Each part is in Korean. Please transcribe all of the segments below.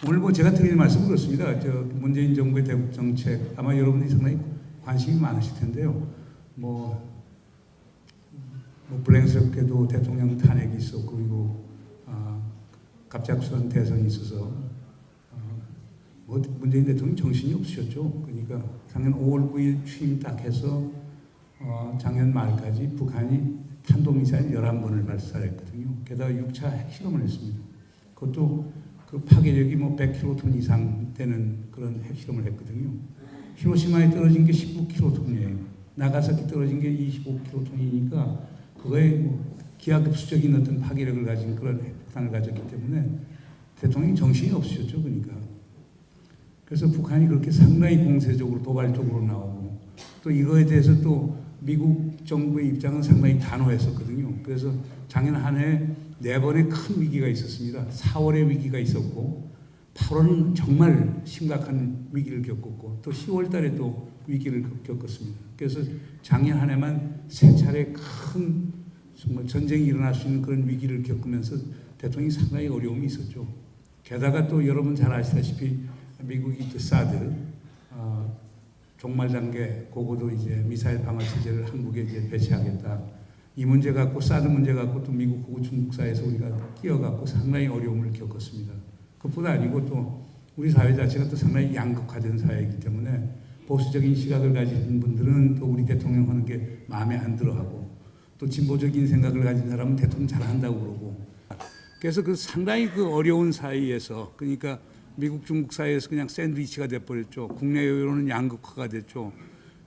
오늘 뭐 제가 드리는 말씀은 그렇습니다. 문재인 정부의 대북 정책 아마 여러분들이 상당히 관심이 많으실 텐데요. 뭐 불행스럽게도 대통령 탄핵이 있었고 그리고 갑작스런 대선이 있어서 문재인 대통령 정신이 없으셨죠. 그러니까 작년 5월 9일 취임 딱 해서 작년 말까지 북한이 탄도미사일 11번을 발사했거든요. 게다가 6차 핵실험을 했습니다. 그것도 그 파괴력이 뭐 100킬로톤 이상 되는 그런 핵실험을 했거든요. 히로시마에 떨어진 게 19킬로톤이에요. 나가사키 떨어진 게 25킬로톤이니까 그거에 뭐 기하급수적인 어떤 파괴력을 가진 그런 핵탄을 가졌기 때문에 대통령이 정신이 없으셨죠. 그러니까. 그래서 북한이 그렇게 상당히 공세적으로 도발적으로 나오고 또 이거에 대해서 또 미국 정부의 입장은 상당히 단호했었거든요. 그래서 작년 한 해 4번의 큰 위기가 있었습니다. 4월에 위기가 있었고 8월은 정말 심각한 위기를 겪었고 또 10월 달에 또 위기를 겪었습니다. 그래서 작년 한 해만 3차례 큰 정말 전쟁이 일어날 수 있는 그런 위기를 겪으면서 대통령이 상당히 어려움이 있었죠. 게다가 또 여러분 잘 아시다시피 미국이 또 사드 종말 단계 그거도 이제 미사일 방어 체제를 한국에 이제 배치하겠다. 이 문제 갖고 사드 문제 갖고 또 미국하고 중국 사이에서 우리가 끼어갖고 상당히 어려움을 겪었습니다. 그뿐 아니고 또 우리 사회 자체가 또 상당히 양극화된 사회이기 때문에 보수적인 시각을 가진 분들은 또 우리 대통령 하는 게 마음에 안 들어하고 또 진보적인 생각을 가진 사람은 대통령 잘한다고 그러고 그래서 그 상당히 그 어려운 사이에서 그러니까 미국 중국 사이에서 그냥 샌드위치가 돼버렸죠. 국내 여론은 양극화가 됐죠.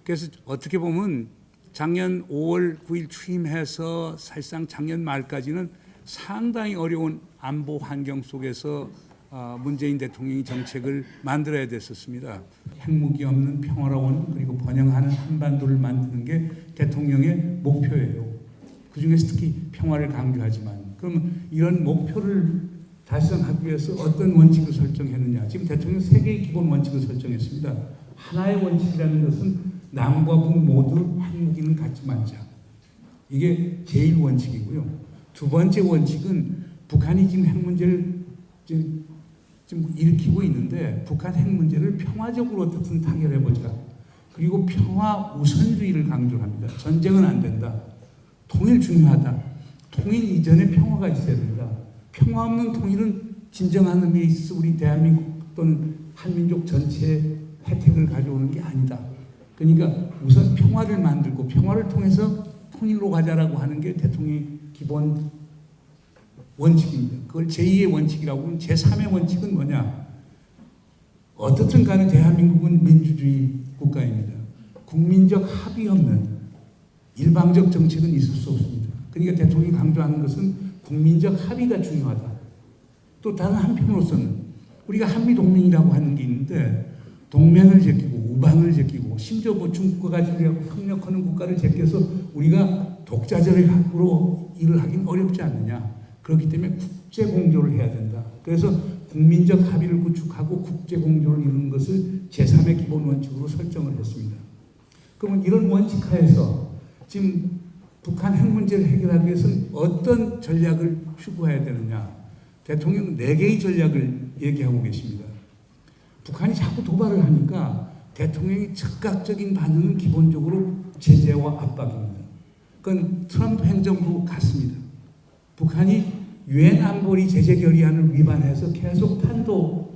그래서 어떻게 보면 작년 5월 9일 취임해서 사실상 작년 말까지는 상당히 어려운 안보 환경 속에서 문재인 대통령이 정책을 만들어야 됐었습니다. 핵무기 없는 평화로운 그리고 번영하는 한반도를 만드는 게 대통령의 목표예요. 그중에서 특히 평화를 강조하지만 그러면 이런 목표를 달성하기 위해서 어떤 원칙을 설정했느냐. 지금 대통령 3개의 기본 원칙을 설정했습니다. 하나의 원칙이라는 것은 남과 북 모두 핵무기는 갖지 말자. 이게 제일 원칙이고요. 두 번째 원칙은 북한이 지금 핵 문제를 지금 일으키고 있는데 북한 핵 문제를 평화적으로 어떻든 타결해보자. 그리고 평화 우선주의를 강조합니다. 전쟁은 안 된다. 통일 중요하다. 통일 이전에 평화가 있어야 된다. 평화 없는 통일은 진정한 의미에 있어서 우리 대한민국 또는 한민족 전체의 혜택을 가져오는 게 아니다. 그러니까 우선 평화를 만들고 평화를 통해서 통일로 가자라고 하는 게 대통령의 기본 원칙입니다. 그걸 제2의 원칙이라고 하면 제3의 원칙은 뭐냐? 어떻든 간에 대한민국은 민주주의 국가입니다. 국민적 합의 없는 일방적 정책은 있을 수 없습니다. 그러니까 대통령이 강조하는 것은 국민적 합의가 중요하다. 또 다른 한편으로서는 우리가 한미동맹이라고 하는 게 있는데 동맹을 제끼고 우방을 제끼고 심지어 뭐 중국과 같이 협력하는 국가를 제껴서 우리가 독자적으로 일을 하긴 어렵지 않느냐. 그렇기 때문에 국제 공조를 해야 된다. 그래서 국민적 합의를 구축하고 국제 공조를 이루는 것을 제3의 기본 원칙으로 설정을 했습니다. 그러면 이런 원칙 하에서 지금 북한 핵 문제를 해결하기 위해서는 어떤 전략을 추구해야 되느냐. 대통령은 4개의 전략을 얘기하고 계십니다. 북한이 자꾸 도발을 하니까 대통령의 즉각적인 반응은 기본적으로 제재와 압박입니다. 그건 트럼프 행정부 같습니다. 북한이 유엔 안보리 제재 결의안을 위반해서 계속 탄도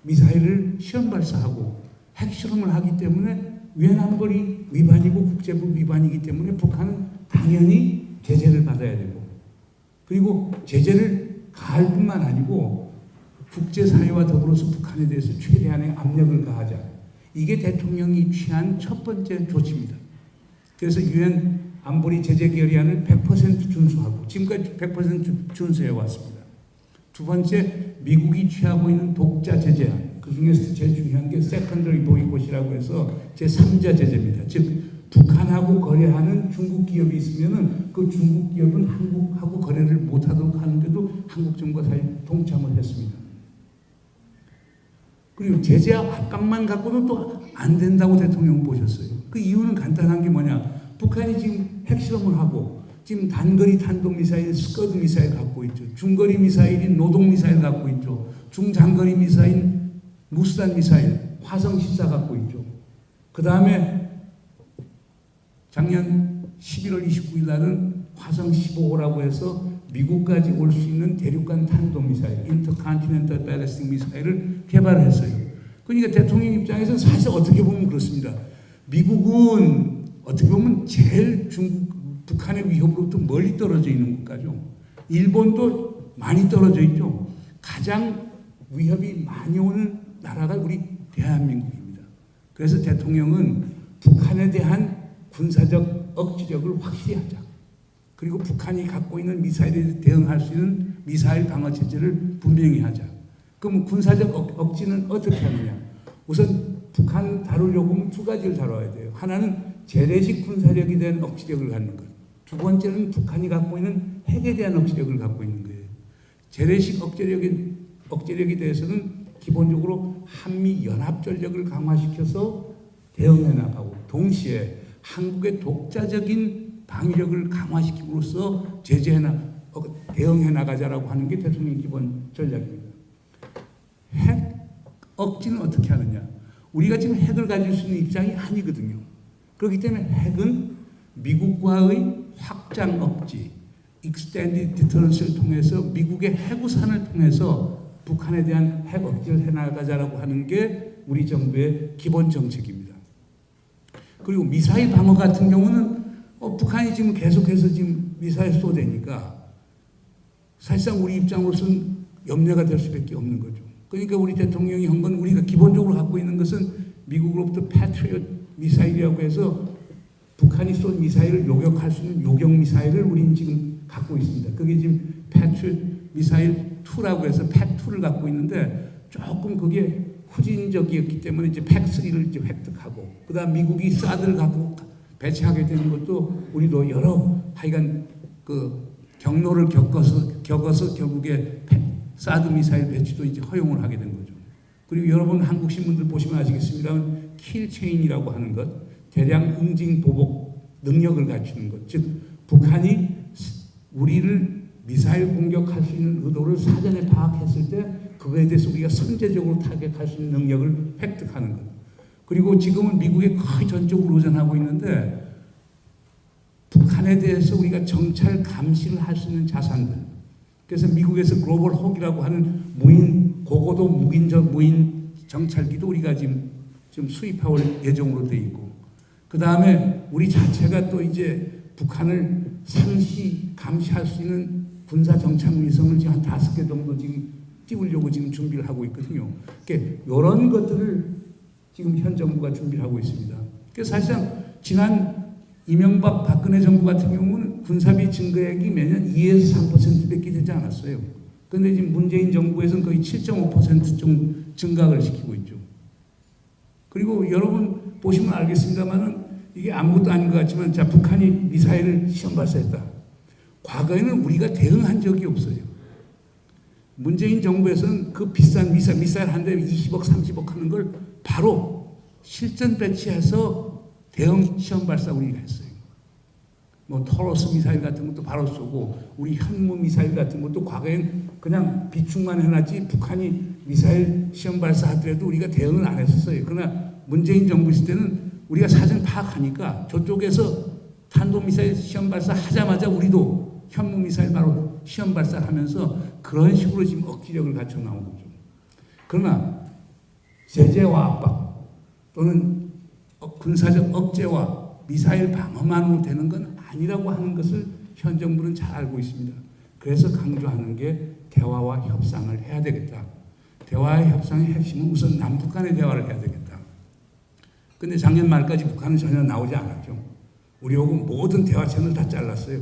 미사일을 시험 발사하고 핵실험을 하기 때문에 유엔 안보리 위반이고 국제법 위반이기 때문에 북한은 당연히 제재를 받아야 되고 그리고 제재를 가할 뿐만 아니고 국제사회와 더불어서 북한에 대해서 최대한의 압력을 가하자. 이게 대통령이 취한 첫 번째 조치입니다. 그래서 유엔 안보리 제재 결의안을 100% 준수하고 지금까지 100% 준수해 왔습니다. 두 번째, 미국이 취하고 있는 독자 제재안. 그 중에서 제일 중요한 게 세컨더리 보이콧이라고 해서 제3자 제재입니다. 즉 북한하고 거래하는 중국 기업이 있으면은 그 중국 기업은 한국하고 거래를 못하도록 하는데도 한국 정부가 사실 동참을 했습니다. 그리고 제재 압박만 갖고는 또 안 된다고 대통령은 보셨어요. 그 이유는 간단한 게 뭐냐? 북한이 지금 핵실험을 하고 지금 단거리 탄도미사일, 스커드 미사일 갖고 있죠. 중거리 미사일인 노동 미사일 갖고 있죠. 중장거리 미사일, 무수단 미사일, 화성 14 갖고 있죠. 그 다음에 작년 11월 29일 날은 화성 15호라고 해서 미국까지 올 수 있는 대륙간 탄도미사일, 인터컨티넨탈 발리스틱 미사일을 개발했어요. 그러니까 대통령 입장에서는 사실 어떻게 보면 그렇습니다. 미국은 어떻게 보면 제일 북한의 위협으로부터 멀리 떨어져 있는 국가죠. 일본도 많이 떨어져 있죠. 가장 위협이 많이 오는 나라가 우리 대한민국입니다. 그래서 대통령은 북한에 대한 군사적 억지력을 확실히 하자. 그리고 북한이 갖고 있는 미사일에 대응할 수 있는 미사일 방어 체제를 분명히 하자. 그럼 군사적 억지는 어떻게 하느냐? 우선 북한 다루려고 하면 두 가지를 다뤄야 돼요. 하나는 재래식 군사력에 대한 억지력을 갖는 것. 두 번째는 북한이 갖고 있는 핵에 대한 억지력을 갖고 있는 거예요. 재래식 억제력에 대해서는 기본적으로 한미 연합 전력을 강화시켜서 대응해 나가고 동시에 한국의 독자적인 방위력을 강화시킴으로써 대응해 나가자라고 하는 게 대통령의 기본 전략입니다. 핵 억지는 어떻게 하느냐? 우리가 지금 핵을 가질 수 있는 입장이 아니거든요. 그렇기 때문에 핵은 미국과의 확장 억지, extended deterrence를 통해서 미국의 해구산을 통해서 북한에 대한 핵 억지를 해나가자라고 하는 게 우리 정부의 기본 정책입니다. 그리고 미사일 방어 같은 경우는 북한이 지금 계속해서 지금 미사일 쏘대니까 사실상 우리 입장으로서는 염려가 될 수밖에 없는 거죠. 그러니까 우리 대통령이 한 건 우리가 기본적으로 갖고 있는 것은 미국으로부터 패트리엇 미사일이라고 해서 북한이 쏜 미사일을 요격할 수 있는 요격 미사일을 우리는 지금 갖고 있습니다. 그게 지금 패트리엇 미사일 2라고 해서 팩2를 갖고 있는데 조금 그게 후진적이었기 때문에 이제 팩3를 이제 획득하고 그다음 미국이 사드를 갖고 배치하게 되는 것도 우리도 여러 하여간 그 경로를 겪어서 결국에 사드 미사일 배치도 이제 허용을 하게 된 거죠. 그리고 여러분 한국 신문들 보시면 아시겠습니다만 킬체인이라고 하는 것, 대량 응징 보복 능력을 갖추는 것, 즉 북한이 우리를 미사일 공격할 수 있는 의도를 사전에 파악했을 때 그거에 대해서 우리가 선제적으로 타격할 수 있는 능력을 획득하는 것. 그리고 지금은 미국에 거의 전적으로 의존하고 있는데 북한에 대해서 우리가 정찰 감시를 할 수 있는 자산들. 그래서 미국에서 글로벌 호기라고 하는 고고도 무인 정찰기도 우리가 지금 수입할 예정으로 돼 있고 그 다음에 우리 자체가 또 이제 북한을 상시 감시할 수 있는 군사 정찰 위성을 지금 한 5개 정도 지금 띄우려고 지금 준비를 하고 있거든요. 그러니까 이런 것들을 지금 현 정부가 준비를 하고 있습니다. 그래서 사실상 지난 이명박 박근혜 정부 같은 경우는 군사비 증가액이 매년 2에서 3%밖에 되지 않았어요. 그런데 지금 문재인 정부에서는 거의 7.5% 좀 증가를 시키고 있죠. 그리고 여러분 보시면 알겠습니다만은 이게 아무것도 아닌 것 같지만 자 북한이 미사일을 시험 발사했다. 과거에는 우리가 대응한 적이 없어요. 문재인 정부에서는 그 비싼 미사일 한 대에 20억, 30억 하는 걸 바로 실전 배치해서 대응 시험 발사 우리가 했어요. 뭐 토로스 미사일 같은 것도 바로 쏘고 우리 현무 미사일 같은 것도 과거엔 그냥 비축만 해놨지 북한이 미사일 시험 발사하더라도 우리가 대응을 안 했었어요. 그러나 문재인 정부 있을 때는 우리가 사전 파악하니까 저쪽에서 탄도미사일 시험 발사하자마자 우리도 현무 미사일 바로 시험 발사하면서 그런 식으로 지금 억지력을 갖춰 나온 거죠. 그러나 제재와 압박 또는 군사적 억제와 미사일 방어만으로 되는 건 아니라고 하는 것을 현 정부는 잘 알고 있습니다. 그래서 강조하는 게 대화와 협상을 해야 되겠다. 대화와 협상의 핵심은 우선 남북 간의 대화를 해야 되겠다. 근데 작년 말까지 북한은 전혀 나오지 않았죠. 우리하고 모든 대화 채널 다 잘랐어요.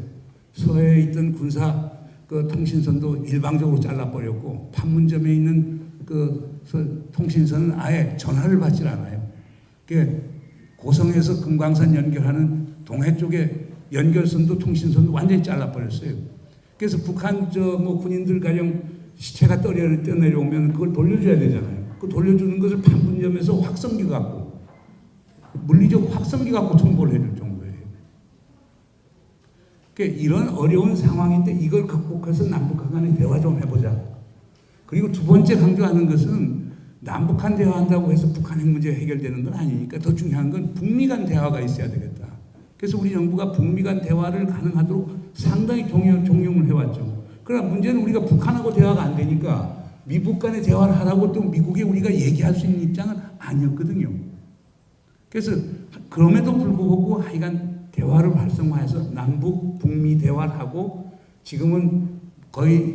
서해에 있던 군사 통신선도 일방적으로 잘라버렸고 판문점에 있는 통신선은 아예 전화를 받질 않아요. 고성에서 금강산 연결하는 동해 쪽에 연결선도 통신선도 완전히 잘라버렸어요. 그래서 북한 군인들 가령 시체가 떠내려오면 그걸 돌려줘야 되잖아요. 그 돌려주는 것을 판문점에서 확성기 갖고 물리적 확성기 갖고 통보를 해줄 정도예요. 그러니까 이런 어려운 상황인데 이걸 극복해서 남북한 간의 대화 좀 해보자. 그리고 두 번째 강조하는 것은 남북한 대화한다고 해서 북한 핵 문제 해결되는 건 아니니까 더 중요한 건 북미 간 대화가 있어야 되겠다. 그래서 우리 정부가 북미 간 대화를 가능하도록 상당히 종용을 해왔죠. 그러나 문제는 우리가 북한하고 대화가 안 되니까 미국 간의 대화를 하라고 또 미국에 우리가 얘기할 수 있는 입장은 아니었거든요. 그래서 그럼에도 불구하고 하여간 대화를 활성화해서 남북, 북미 대화를 하고 지금은 거의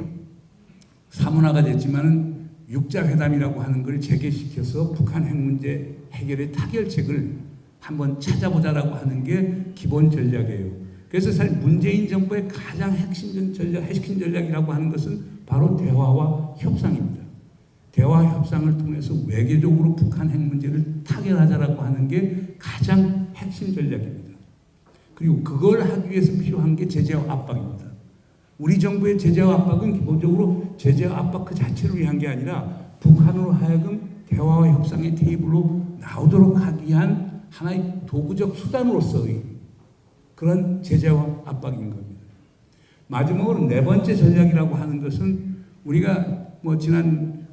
사문화가 됐지만은 육자회담이라고 하는 걸 재개시켜서 북한 핵 문제 해결의 타결책을 한번 찾아보자라고 하는 게 기본 전략이에요. 그래서 사실 문재인 정부의 가장 핵심 전략이라고 하는 것은 바로 대화와 협상입니다. 대화 협상을 통해서 외교적으로 북한 핵 문제를 타결하자라고 하는 게 가장 핵심 전략입니다. 그리고 그걸 하기 위해서 필요한 게 제재와 압박입니다. 우리 정부의 제재와 압박은 기본적으로 제재와 압박 그 자체를 위한 게 아니라 북한으로 하여금 대화와 협상의 테이블로 나오도록 하기 위한 하나의 도구적 수단으로서의 그런 제재와 압박인 겁니다. 마지막으로 네 번째 전략이라고 하는 것은 우리가 뭐 지난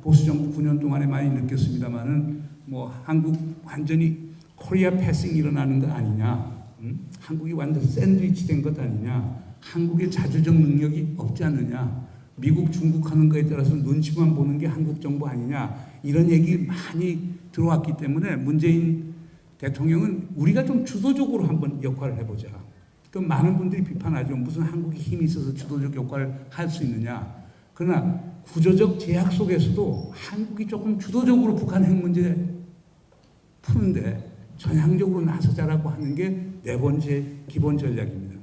보수 정부 9년 동안에 많이 느꼈습니다만은 뭐 한국 완전히 코리아 패싱 일어나는 거 아니냐, 한국이 완전 샌드위치 된 것 아니냐, 한국의 자주적 능력이 없지 않느냐, 미국, 중국 하는 거에 따라서 눈치만 보는 게 한국 정부 아니냐, 이런 얘기 많이 들어왔기 때문에 문재인 대통령은 우리가 좀 주도적으로 한번 역할을 해보자. 그 많은 분들이 비판하죠. 무슨 한국이 힘이 있어서 주도적 역할을 할 수 있느냐. 그러나 구조적 제약 속에서도 한국이 조금 주도적으로 북한 핵 문제 푸는데 전향적으로 나서자라고 하는 게 네 번째 기본 전략입니다.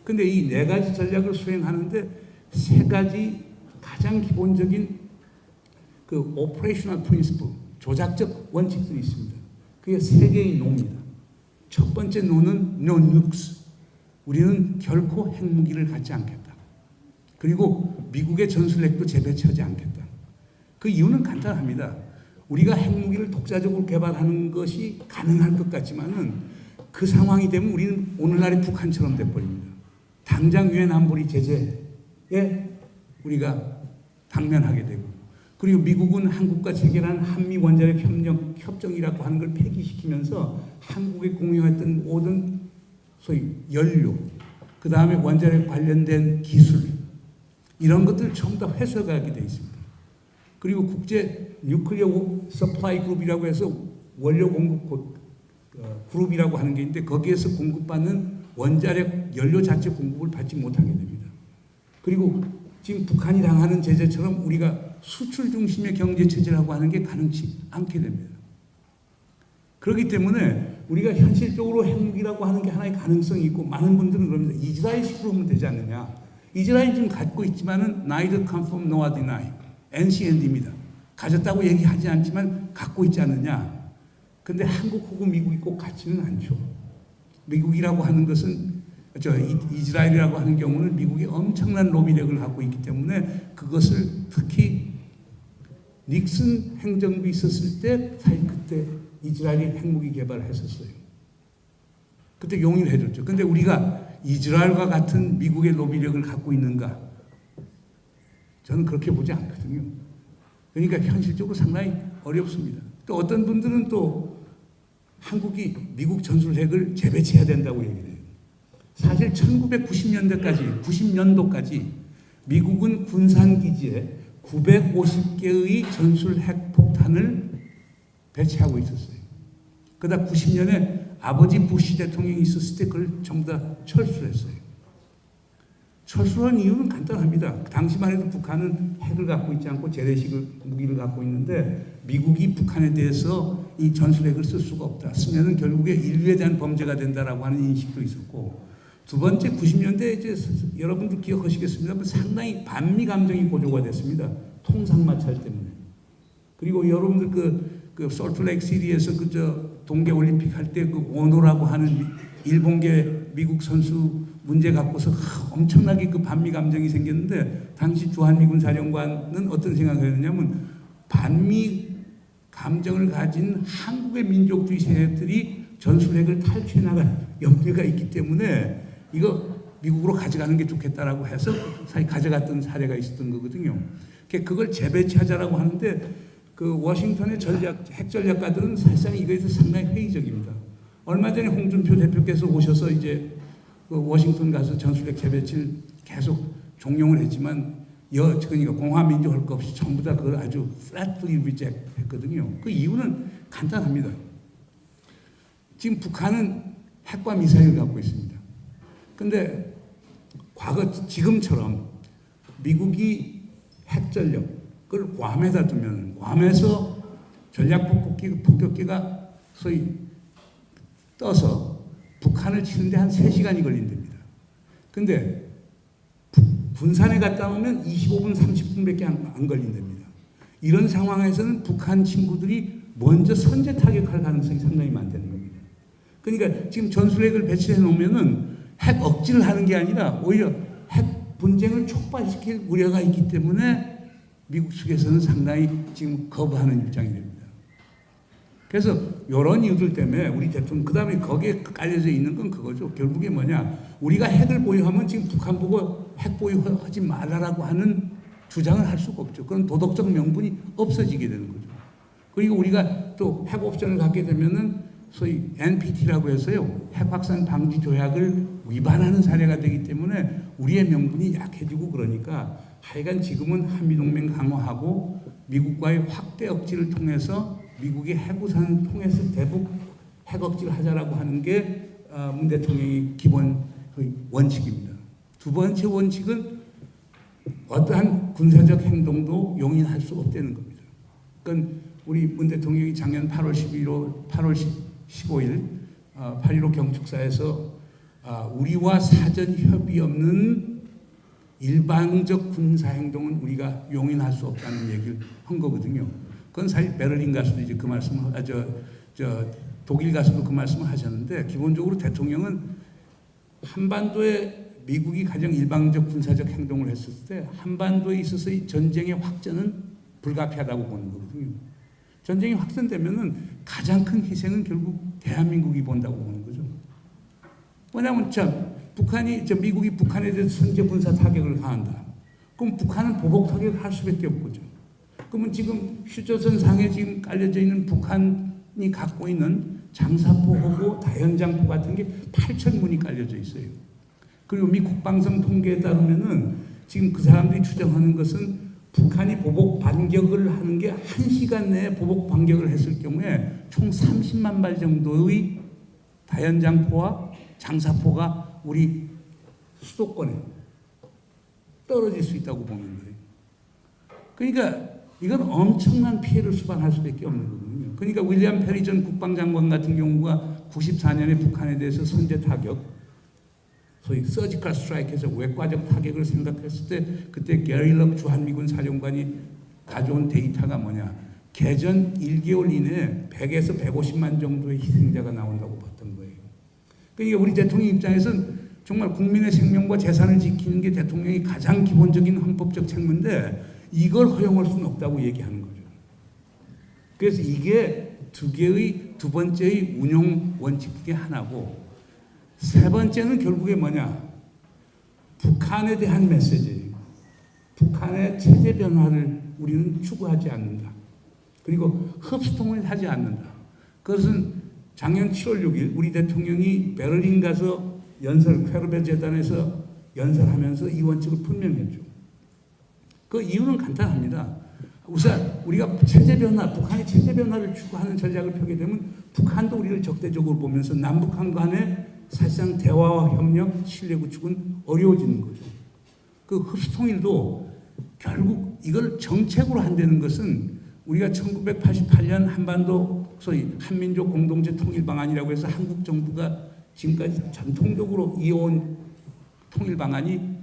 근데 이 네 가지 전략을 수행하는데 세 가지 가장 기본적인 그 오퍼레이셔널 프린시플, 조작적 원칙들이 있습니다. 그게 세 개의 노입니다. 첫 번째 노는 no nukes. 우리는 결코 핵무기를 갖지 않겠다. 그리고 미국의 전술핵도 재배치하지 않겠다. 그 이유는 간단합니다. 우리가 핵무기를 독자적으로 개발하는 것이 가능할 것 같지만은 그 상황이 되면 우리는 오늘날의 북한처럼 돼버립니다. 당장 유엔 안보리 제재에 우리가 당면하게 되고, 그리고 미국은 한국과 체결한 한미 원자력 협정이라고 하는 걸 폐기시키면서 한국에 공유했던 모든 소위 연료, 그 다음에 원자력 관련된 기술, 이런 것들을 전부 다 회수하게 되어 있습니다. 그리고 국제 뉴클리어 서플라이 그룹이라고 해서 원료 공급 그룹이라고 하는 게 있는데 거기에서 공급받는 원자력 연료 자체 공급을 받지 못하게 됩니다. 그리고 지금 북한이 당하는 제재처럼 우리가 수출 중심의 경제 체제라고 하는 게 가능치 않게 됩니다. 그렇기 때문에 우리가 현실적으로 핵무기라고 하는 게 하나의 가능성이 있고, 많은 분들은 그럽니다. 이스라엘식으로 하면 되지 않느냐. 이스라엘이 지금 갖고 있지만은 neither confirm nor deny, NCND입니다. 가졌다고 얘기하지 않지만 갖고 있지 않느냐. 근데 한국하고 미국이 꼭 같지는 않죠. 미국이라고 하는 것은, 이스라엘이라고 하는 경우는 미국이 엄청난 로비력을 갖고 있기 때문에 그것을 특히 닉슨 행정부 있었을 때, 사실 그때 이스라엘이 핵무기 개발을 했었어요. 그때 용인을 해줬죠. 근데 우리가 이스라엘과 같은 미국의 로비력을 갖고 있는가? 저는 그렇게 보지 않거든요. 그러니까 현실적으로 상당히 어렵습니다. 또 어떤 분들은 또 한국이 미국 전술핵을 재배치해야 된다고 얘기를 해요. 사실 90년도까지 미국은 군산기지에 950개의 전술핵 폭탄을 배치하고 있었어요. 그러다 90년에 아버지 부시 대통령이 있었을 때 그걸 전부 다 철수를 했어요. 철수한 이유는 간단합니다. 당시만 해도 북한은 핵을 갖고 있지 않고 재래식 무기를 갖고 있는데 미국이 북한에 대해서 이 전술핵을 쓸 수가 없다. 쓰면은 결국에 인류에 대한 범죄가 된다라고 하는 인식도 있었고, 두 번째 90년대 이제 여러분들 기억하시겠습니다만 상당히 반미 감정이 고조가 됐습니다. 통상 마찰 때문에. 그리고 여러분들 그 솔트레이크 시티에서 동계 올림픽 할 때 그 오노라고 하는 일본계 미국 선수 문제 갖고서 엄청나게 그 반미 감정이 생겼는데, 당시 주한미군 사령관은 어떤 생각을 했느냐면 반미 감정을 가진 한국의 민족주의 세력들이 전술핵을 탈취해 나갈 염려가 있기 때문에 이거 미국으로 가져가는 게 좋겠다라고 해서 사실 가져갔던 사례가 있었던 거거든요. 그걸 재배치하자라고 하는데 그 워싱턴의 핵 전략가들은 사실상 이거에서 상당히 회의적입니다. 얼마 전에 홍준표 대표께서 오셔서 이제 그 워싱턴 가서 전술핵 재배치를 계속 종용을 했지만 그러니까 공화민주 할 것 없이 전부 다 그걸 아주 flatly reject 했거든요. 그 이유는 간단합니다. 지금 북한은 핵과 미사일을 갖고 있습니다. 근데 지금처럼 미국이 핵전력을 괌에다 두면 괌에서 전략폭격기가 소위 떠서 북한을 치는데 한 3시간이 걸린답니다. 근데 분산에 갔다 오면 25분, 30분밖에 안 걸린답니다. 이런 상황에서는 북한 친구들이 먼저 선제 타격할 가능성이 상당히 많다는 겁니다. 그러니까 지금 전술핵을 배치해 놓으면은 핵 억지를 하는 게 아니라 오히려 핵 분쟁을 촉발시킬 우려가 있기 때문에 미국 측에서는 상당히 지금 거부하는 입장이 됩니다. 그래서 이런 이유들 때문에 우리 대통령, 그 다음에 거기에 깔려져 있는 건 그거죠. 결국에 뭐냐, 우리가 핵을 보유하면 지금 북한 보고 핵 보유하지 말라라고 하는 주장을 할 수가 없죠. 그런 도덕적 명분이 없어지게 되는 거죠. 그리고 우리가 또 핵 옵션을 갖게 되면은 소위 NPT라고 해서요, 핵 확산 방지 조약을 위반하는 사례가 되기 때문에 우리의 명분이 약해지고, 그러니까 하여간 지금은 한미동맹 강화하고 미국과의 확대 억지를 통해서 미국의 핵우산을 통해서 대북 핵 억지를 하자라고 하는 게 문 대통령의 기본 원칙입니다. 두 번째 원칙은 어떠한 군사적 행동도 용인할 수 없다는 겁니다. 그러니까 우리 문 대통령이 작년 8월 15일 8.15 경축사에서 우리와 사전 협의 없는 일방적 군사행동은 우리가 용인할 수 없다는 얘기를 한 거거든요. 그건 사실 베를린 가서도 이제 그 말씀을, 독일 가서도 그 말씀을 하셨는데, 기본적으로 대통령은 한반도에 미국이 가장 일방적 군사적 행동을 했을 때 한반도에 있어서의 전쟁의 확전은 불가피하다고 보는 거거든요. 전쟁이 확전되면은 가장 큰 희생은 결국 대한민국이 본다고 보는 거죠. 뭐냐면 미국이 북한에 대해서 선제 군사 타격을 가한다. 그럼 북한은 보복 타격을 할 수밖에 없죠. 그러면 지금 휴전선상에 지금 깔려져 있는 북한이 갖고 있는 장사포하고 다연장포 같은 게 8,000문이 깔려져 있어요. 그리고 미 국방성 통계에 따르면은 지금 그 사람들이 추정하는 것은 북한이 보복 반격을 하는 게 1시간 내에 보복 반격을 했을 경우에 총 30만 발 정도의 다연장포와 장사포가 우리 수도권에 떨어질 수 있다고 보는 거예요. 그러니까 이건 엄청난 피해를 수반할 수밖에 없는 거거든요. 그러니까 윌리엄 페리 전 국방장관 같은 경우가 94년에 북한에 대해서 선제 타격, 소위 서지컬 스트라이크에서 외과적 타격을 생각했을 때 그때 게리 럭 주한미군 사령관이 가져온 데이터가 뭐냐, 개전 1개월 이내에 100에서 150만 정도의 희생자가 나온다고 봤던 거예요. 그러니까 우리 대통령 입장에서는 정말 국민의 생명과 재산을 지키는 게 대통령이 가장 기본적인 헌법적 책무인데 이걸 허용할 수는 없다고 얘기하는 거죠. 그래서 이게 두 번째의 운용 원칙 중에 하나고, 세 번째는 결국에 뭐냐, 북한에 대한 메시지예요. 북한의 체제 변화를 우리는 추구하지 않는다. 그리고 흡수통을 하지 않는다. 그것은 작년 7월 6일 우리 대통령이 베를린 가서 퀘르베 재단에서 연설하면서 이 원칙을 분명히 했죠. 그 이유는 간단합니다. 우선 우리가 체제 변화, 북한의 체제 변화를 추구하는 전략을 펴게 되면 북한도 우리를 적대적으로 보면서 남북한 간에 사실상 대화와 협력, 신뢰 구축은 어려워지는 거죠. 그 흡수통일도 결국 이걸 정책으로 한다는 것은 우리가 1988년 한반도 소위 한민족 공동체 통일 방안이라고 해서 한국 정부가 지금까지 전통적으로 이어온 통일 방안이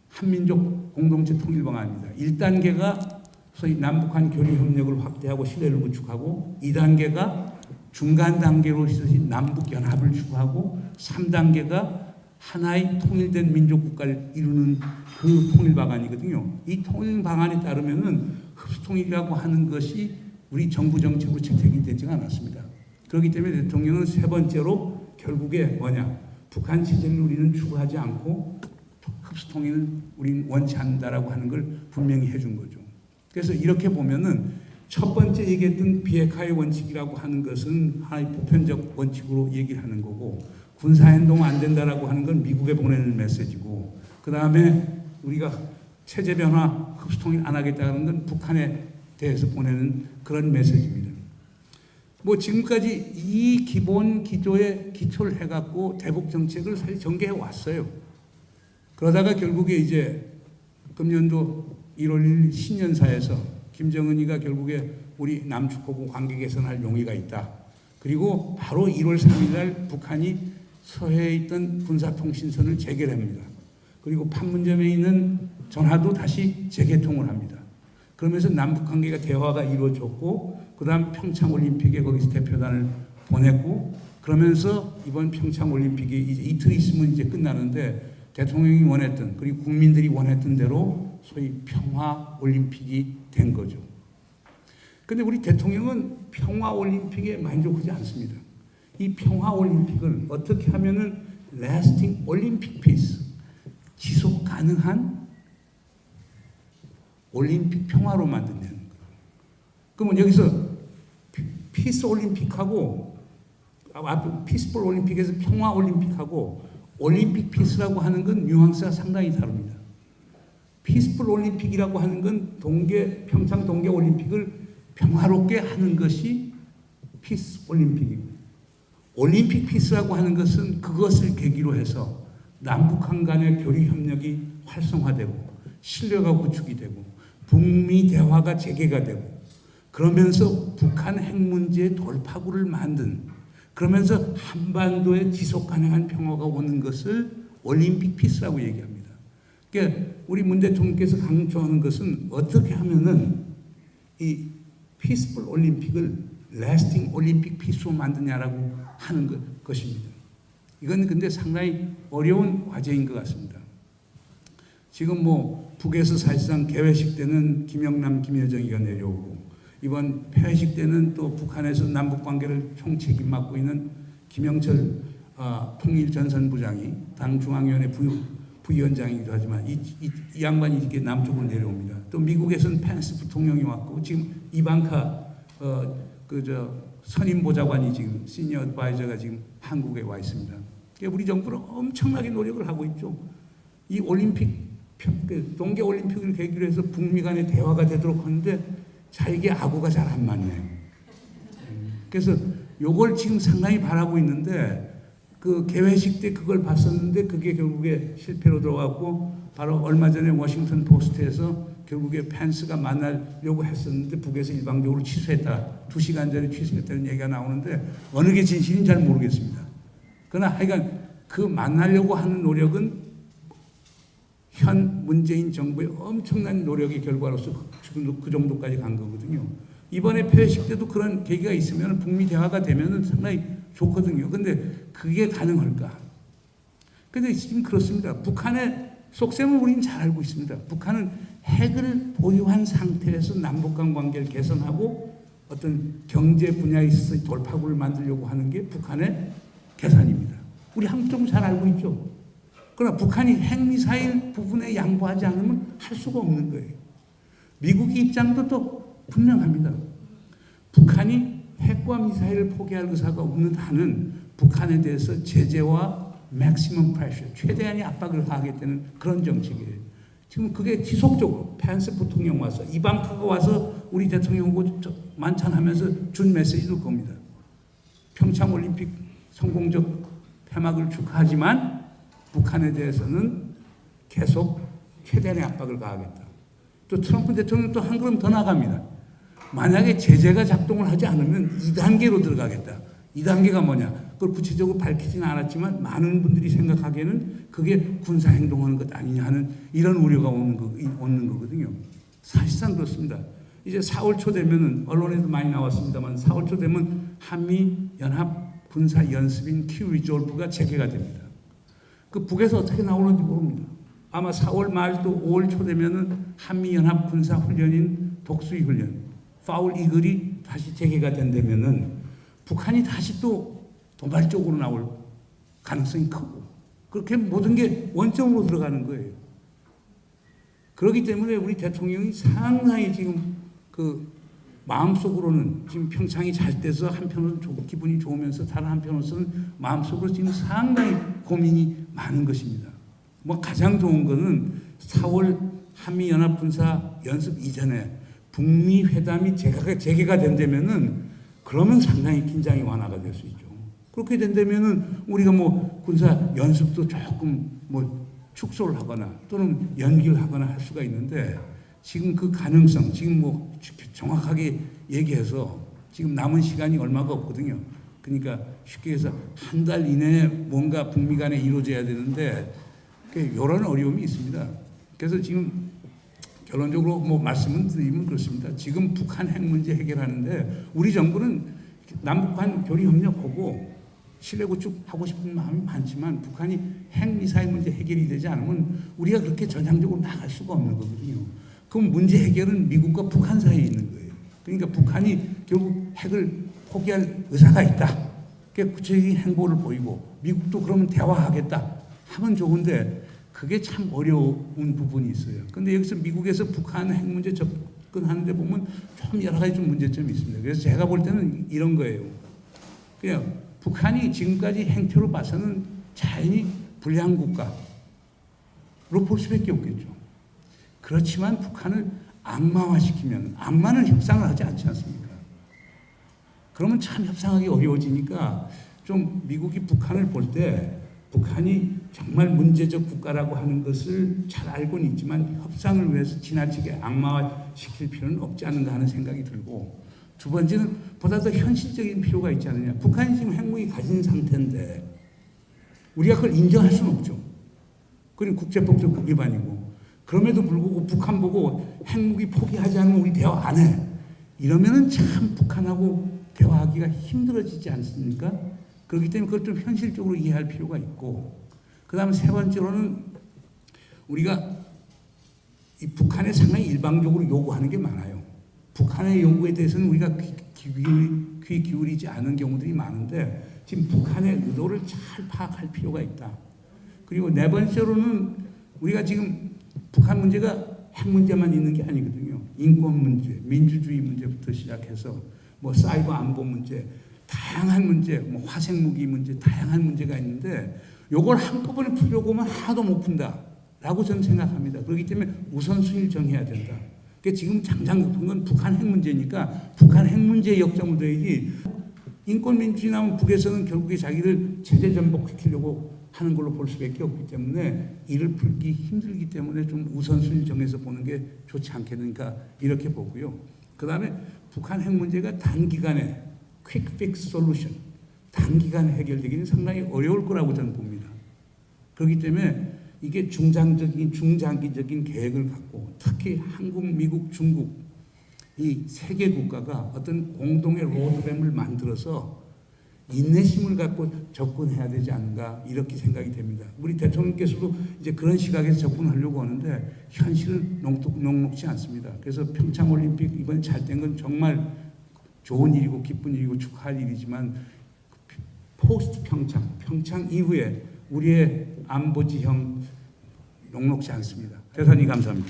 한민족 공동체 통일 방안입니다. 1단계가 소위 남북한 교류 협력을 확대하고 신뢰를 구축하고, 2단계가 중간 단계로 남북 연합을 추구하고, 3단계가 하나의 통일된 민족 국가를 이루는 그 통일 방안이거든요. 이 통일 방안에 따르면은 흡수통일이라고 하는 것이 우리 정부 정책으로 채택이 되지 않았습니다. 그렇기 때문에 대통령은 세 번째로 결국에 뭐냐, 북한 체제를 우리는 추구하지 않고 흡수통일을 우리는 원치 않는다라고 하는 걸 분명히 해준 거죠. 그래서 이렇게 보면은 첫 번째 얘기했던 비핵화의 원칙이라고 하는 것은 하나의 보편적 원칙으로 얘기를 하는 거고, 군사행동 안 된다라고 하는 건 미국에 보내는 메시지고, 그 다음에 우리가 체제 변화 흡수통일 안 하겠다는 건 북한에 대해서 보내는 그런 메시지입니다. 뭐 지금까지 이 기본 기조에 기초를 해갖고 대북 정책을 사실 전개해 왔어요. 그러다가 결국에 이제 금년도 1월 1일 신년사에서 김정은이가 결국에 우리 남측하고 관계 개선할 용의가 있다. 그리고 바로 1월 3일 날 북한이 서해에 있던 군사통신선을 재개합니다. 그리고 판문점에 있는 전화도 다시 재개통을 합니다. 그러면서 남북 관계가 대화가 이루어졌고, 그 다음 평창올림픽에 거기서 대표단을 보냈고, 그러면서 이번 평창올림픽이 이제 이틀 있으면 이제 끝나는데, 대통령이 원했던, 그리고 국민들이 원했던 대로 소위 평화올림픽이 된 거죠. 근데 우리 대통령은 평화올림픽에 만족하지 않습니다. 이 평화올림픽을 어떻게 하면은 lasting Olympic peace, 지속 가능한 올림픽 평화로 만든다는 거예요. 그러면 여기서 피스 올림픽하고, 피스풀 올림픽에서 평화 올림픽하고 올림픽 피스라고 하는 건 뉘앙스가 상당히 다릅니다. 피스풀 올림픽이라고 하는 건 평창 동계 올림픽을 평화롭게 하는 것이 피스 올림픽이고, 올림픽 피스라고 하는 것은 그것을 계기로 해서 남북한 간의 교류 협력이 활성화되고 신뢰가 구축이 되고 북미 대화가 재개가 되고, 그러면서 북한 핵 문제의 돌파구를 만든, 그러면서 한반도에 지속 가능한 평화가 오는 것을 올림픽 피스라고 얘기합니다. 그러니까 우리 문 대통령께서 강조하는 것은 어떻게 하면은 이 피스풀 올림픽을 라스팅 올림픽 피스로 만드냐라고 하는 것입니다. 이건 근데 상당히 어려운 과제인 것 같습니다. 지금 뭐 북에서 사실상 개회식 때는 김영남, 김여정이가 내려오고, 이번 폐회식 때는 또 북한에서 남북 관계를 총책임 맡고 있는 김영철 통일전선부장이 당 중앙위원회 부위원장이기도 하지만 이 양반이 이렇게 남쪽으로 내려옵니다. 또 미국에서는 펜스 부통령이 왔고, 지금 이방카 선임 보좌관이 지금 시니어 어드바이저가 지금 한국에 와 있습니다. 그러니까 우리 정부는 엄청나게 노력을 하고 있죠. 이 올림픽 동계 올림픽을 계기로 해서 북미 간의 대화가 되도록 하는데 자기게 아구가 잘 안 맞네요. 그래서 요걸 지금 상당히 바라고 있는데, 그 개회식 때 그걸 봤었는데 그게 결국에 실패로 들어갔고, 바로 얼마 전에 워싱턴 포스트에서 결국에 펜스가 만나려고 했었는데 북에서 일방적으로 취소했다. 2시간 전에 취소했다는 얘기가 나오는데 어느 게 진실인지 잘 모르겠습니다. 그러나 하여간 그 만나려고 하는 노력은 현 문재인 정부의 엄청난 노력의 결과로서 지금도 그 정도까지 간 거거든요. 이번에 폐회식 때도 그런 계기가 있으면 북미 대화가 되면 상당히 좋거든요. 근데 그게 가능할까? 근데 지금 그렇습니다. 북한의 속셈을 우리는 잘 알고 있습니다. 북한은 핵을 보유한 상태에서 남북 간 관계를 개선하고 어떤 경제 분야에 있어서 돌파구를 만들려고 하는 게 북한의 계산입니다. 우리 한국 정부 잘 알고 있죠. 그러나 북한이 핵미사일 부분에 양보하지 않으면 할 수가 없는 거예요. 미국의 입장도 또 분명합니다. 북한이 핵과 미사일을 포기할 의사가 없는 한은 북한에 대해서 제재와 맥시멈 프레셔, 최대한의 압박을 가하겠다는 그런 정책이에요. 지금 그게 지속적으로 펜스 부통령 와서 이방카가 와서 우리 대통령하고 만찬하면서 준 메시지도 겁니다. 평창올림픽 성공적 폐막을 축하하지만 북한에 대해서는 계속 최대한의 압박을 가하겠다. 또 트럼프 대통령은 또 한 걸음 더 나갑니다. 만약에 제재가 작동을 하지 않으면 2단계로 들어가겠다. 2단계가 뭐냐? 그걸 구체적으로 밝히지는 않았지만 많은 분들이 생각하기에는 그게 군사행동하는 것 아니냐 하는 이런 우려가 오는 거거든요. 사실상 그렇습니다. 이제 4월 초 되면은 언론에도 많이 나왔습니다만 4월 초 되면 한미 연합 군사 연습인 키 리졸브가 재개가 됩니다. 그 북에서 어떻게 나오는지 모릅니다. 아마 4월 말 또 5월 초 되면은 한미 연합 군사 훈련인 독수리 훈련, 파울 이글이 다시 재개가 된다면은 북한이 다시 또 도발적으로 나올 가능성이 크고 그렇게 모든 게 원점으로 들어가는 거예요. 그렇기 때문에 우리 대통령이 상당히 지금 그 마음속으로는 지금 평창이 잘 돼서 한편으로는 기분이 좋으면서 다른 한편으로서는 마음속으로 지금 상당히 고민이 많은 것입니다. 뭐 가장 좋은 거는 4월 한미연합군사 연습 이전에 북미 회담이 재개가 된다면은 그러면 상당히 긴장이 완화가 될 수 있죠. 그렇게 된다면은 우리가 뭐 군사 연습도 조금 뭐 축소를 하거나 또는 연기를 하거나 할 수가 있는데 지금 그 가능성 지금 뭐 정확하게 얘기해서 지금 남은 시간이 얼마가 없거든요. 그러니까 쉽게 해서 한 달 이내에 뭔가 북미 간에 이루어져야 되는데 이런 어려움이 있습니다. 그래서 지금 결론적으로 뭐 말씀을 드리면 그렇습니다. 지금 북한 핵 문제 해결하는데 우리 정부는 남북한 교류 협력하고 신뢰 구축하고 싶은 마음이 많지만 북한이 핵 미사일 문제 해결이 되지 않으면 우리가 그렇게 전향적으로 나갈 수가 없는 거거든요. 그럼 문제 해결은 미국과 북한 사이에 있는 거예요. 그러니까 북한이 결국 핵을 포기할 의사가 있다. 구체적인 행보를 보이고 미국도 그러면 대화하겠다 하면 좋은데 그게 참 어려운 부분이 있어요. 그런데 여기서 미국에서 북한 핵 문제 접근하는데 보면 좀 여러 가지 좀 문제점이 있습니다. 그래서 제가 볼 때는 이런 거예요. 그냥 북한이 지금까지 행태로 봐서는 자연히 불량 국가로 볼 수밖에 없겠죠. 그렇지만 북한을 악마화시키면 악마는 협상을 하지 않지 않습니까? 그러면 참 협상하기 어려워지니까 좀 미국이 북한을 볼 때 북한이 정말 문제적 국가라고 하는 것을 잘 알고는 있지만 협상을 위해서 지나치게 악마화시킬 필요는 없지 않은가 하는 생각이 들고 두 번째는 보다 더 현실적인 필요가 있지 않느냐. 북한이 지금 핵무기 가진 상태인데 우리가 그걸 인정할 수는 없죠. 그건 국제법적 위반이고 그럼에도 불구하고 북한 보고 핵무기 포기하지 않으면 우리 대화 안 해. 이러면은 참 북한하고 대화하기가 힘들어지지 않습니까? 그렇기 때문에 그걸 좀 현실적으로 이해할 필요가 있고 그 다음에 세 번째로는 우리가 이 북한에 상당히 일방적으로 요구하는 게 많아요. 북한의 요구에 대해서는 우리가 귀 기울이지 않은 경우들이 많은데 지금 북한의 의도를 잘 파악할 필요가 있다. 그리고 네 번째로는 우리가 지금 북한 문제가 핵 문제만 있는 게 아니거든요. 인권 문제, 민주주의 문제부터 시작해서 뭐 사이버 안보 문제, 다양한 문제, 뭐 화생 무기 문제, 다양한 문제가 있는데 요걸 한꺼번에 풀려고 하면 하나도 못 푼다라고 저는 생각합니다. 그렇기 때문에 우선순위를 정해야 된다. 그러니까 지금 당장 급한 건 북한 핵 문제니까 북한 핵 문제에 역점을 둬야지 인권 민주주의 나오면 북에서는 결국에 자기를 체제 전복시키려고 하는 걸로 볼 수밖에 없기 때문에 이를 풀기 힘들기 때문에 좀 우선순위 정해서 보는 게 좋지 않겠는가 이렇게 보고요. 그 다음에 북한 핵 문제가 단기간에 퀵 픽스 솔루션 단기간에 해결되기는 상당히 어려울 거라고 저는 봅니다. 그렇기 때문에 이게 중장기적인 계획을 갖고 특히 한국, 미국, 중국 이 세 개 국가가 어떤 공동의 로드맵을 만들어서 인내심을 갖고 접근해야 되지 않는가 이렇게 생각이 됩니다. 우리 대통령께서도 이제 그런 시각에서 접근하려고 하는데 현실은 녹록지 않습니다. 그래서 평창올림픽 이번에 잘 된 건 정말 좋은 일이고 기쁜 일이고 축하할 일이지만 포스트 평창 이후에 우리의 안보 지형 녹록지 않습니다. 대단히 감사합니다.